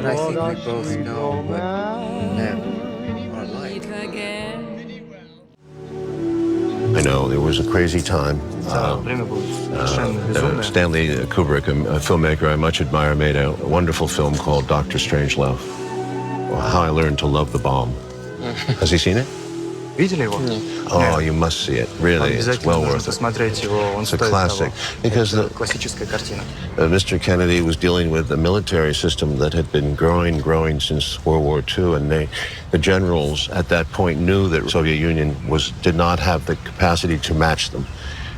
But I think we both know what men are like. I know there was a crazy time. Stanley Kubrick, a filmmaker I much admire, made a wonderful film called Dr. Strangelove. How I Learned to Love the Bomb. Has he seen it? Видели его? Oh, you must see it. Really, it's well worth it. It's a classic. Because классическая картина. Mr. Kennedy was dealing with a military system that had been growing since World War II, and the generals at that point knew that the Soviet Union did not have the capacity to match them.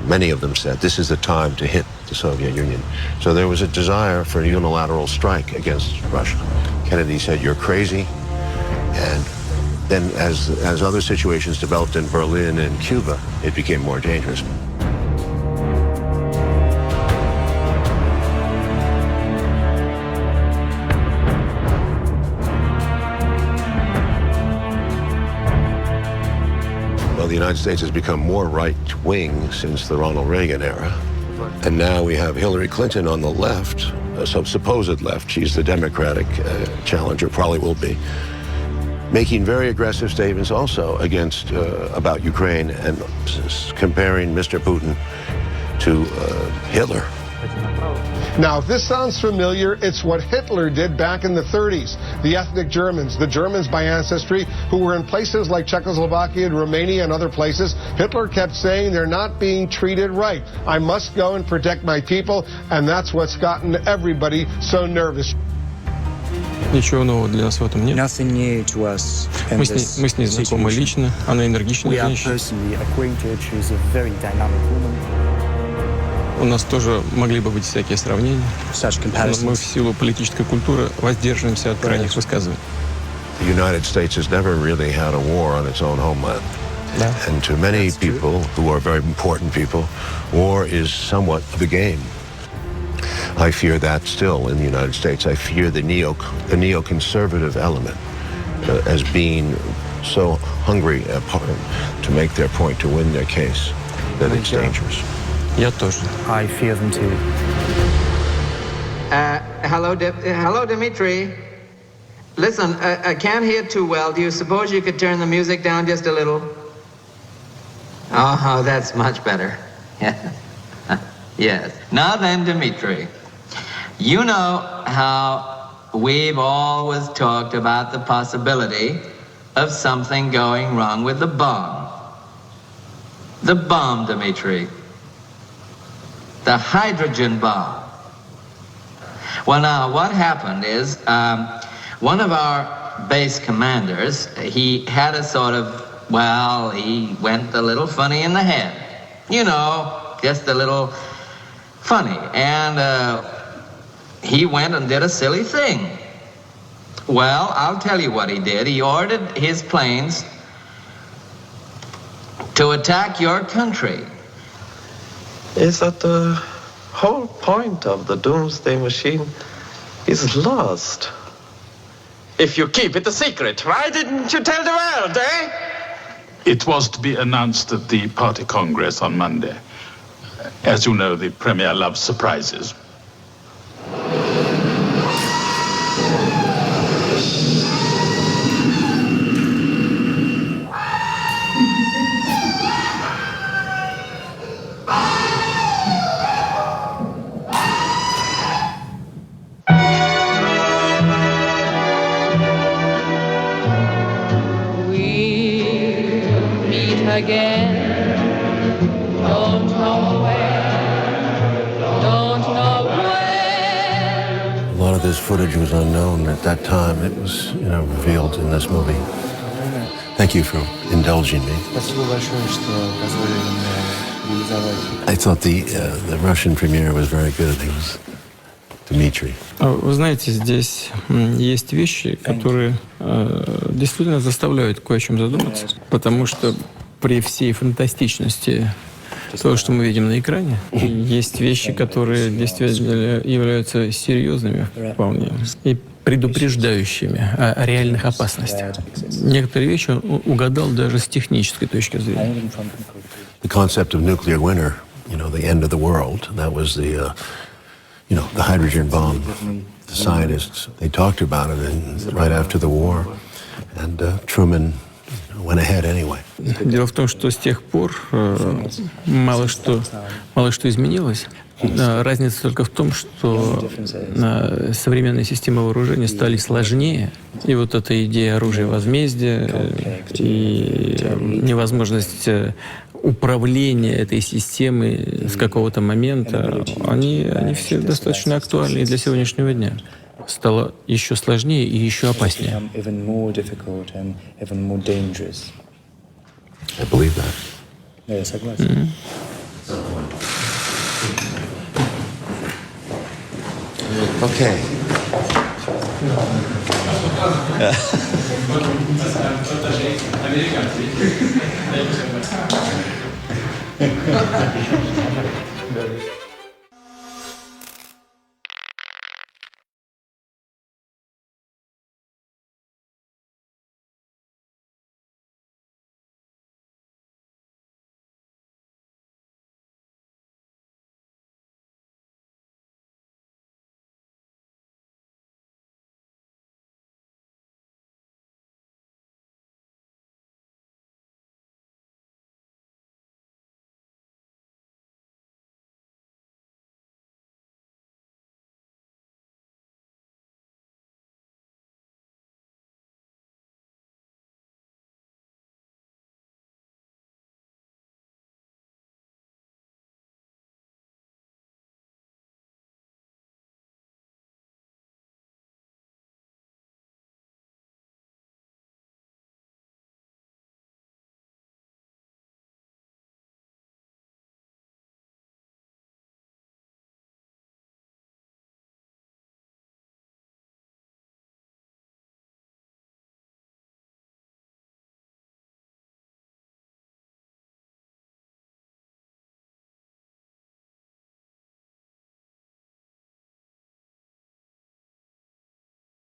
Many of them said, this is the time to hit the Soviet Union. So there was a desire for a unilateral strike against Russia. Kennedy said, you're crazy. And then as other situations developed in Berlin and Cuba, it became more dangerous. Well, the United States has become more right-wing since the Ronald Reagan era. And now we have Hillary Clinton on the left, supposed left. She's the Democratic challenger, probably will be, making very aggressive statements also about Ukraine and comparing Mr. Putin to Hitler. Now, if this sounds familiar, it's what Hitler did back in the 30s. The ethnic Germans, the Germans by ancestry, who were in places like Czechoslovakia and Romania and other places, Hitler kept saying they're not being treated right. I must go and protect my people, and that's what's gotten everybody so nervous. Ничего нового для нас в этом нет. Nothing new to us. Мы с ней знакомы лично. Она энергичная женщина. We are personally acquainted. She's a very dynamic woman. У нас тоже могли бы быть всякие сравнения. Но мы в силу политической культуры воздерживаемся от крайних высказываний. The United States has never really had a war on its own homeland. And to many people who are very important people, war is somewhat the game. I fear that still in the United States. I fear the neoconservative element as being so hungry to make their point, to win their case, that it's dangerous. Я тоже. I fear them too. Hello, Dmitri. Listen, I can't hear too well. Do you suppose you could turn the music down just a little? Oh, that's much better. Yes. Now then, Dmitri, you know how we've always talked about the possibility of something going wrong with the bomb. The bomb, Dmitri. The hydrogen bomb. Well, now, what happened is one of our base commanders, he had a sort of, he went a little funny in the head. You know, just a little funny. And he went and did a silly thing. Well, I'll tell you what he did. He ordered his planes to attack your country. Is that the whole point of the doomsday machine is lost? If you keep it a secret, why didn't you tell the world, eh? It was to be announced at the party congress on Monday. As you know, the Premier loves surprises. Again, don't know where, don't know where. A lot of this footage was unknown at that time. It was, revealed in this movie. Thank you for indulging me. I thought the Russian premiere was very good. It was Dmitri. Вы знаете, здесь есть вещи, которые действительно заставляют кое о чем задуматься, потому что при всей фантастичности того, что мы видим на экране, есть вещи, которые действительно являются серьезными вполне и предупреждающими о реальных опасностях. Некоторые вещи он угадал даже с технической точки зрения. The concept of nuclear winter, the end of the world, that was the hydrogen bomb scientists, they talked about it right after the war, and Truman went ahead anyway. Дело в том, что с тех пор мало что изменилось. Разница только в том, что современные системы вооружения стали сложнее. И вот эта идея оружия возмездия и невозможность управления этой системой с какого-то момента, они все достаточно актуальны и для сегодняшнего дня. Стало еще сложнее и еще опаснее. I believe that. Я согласен. Okay.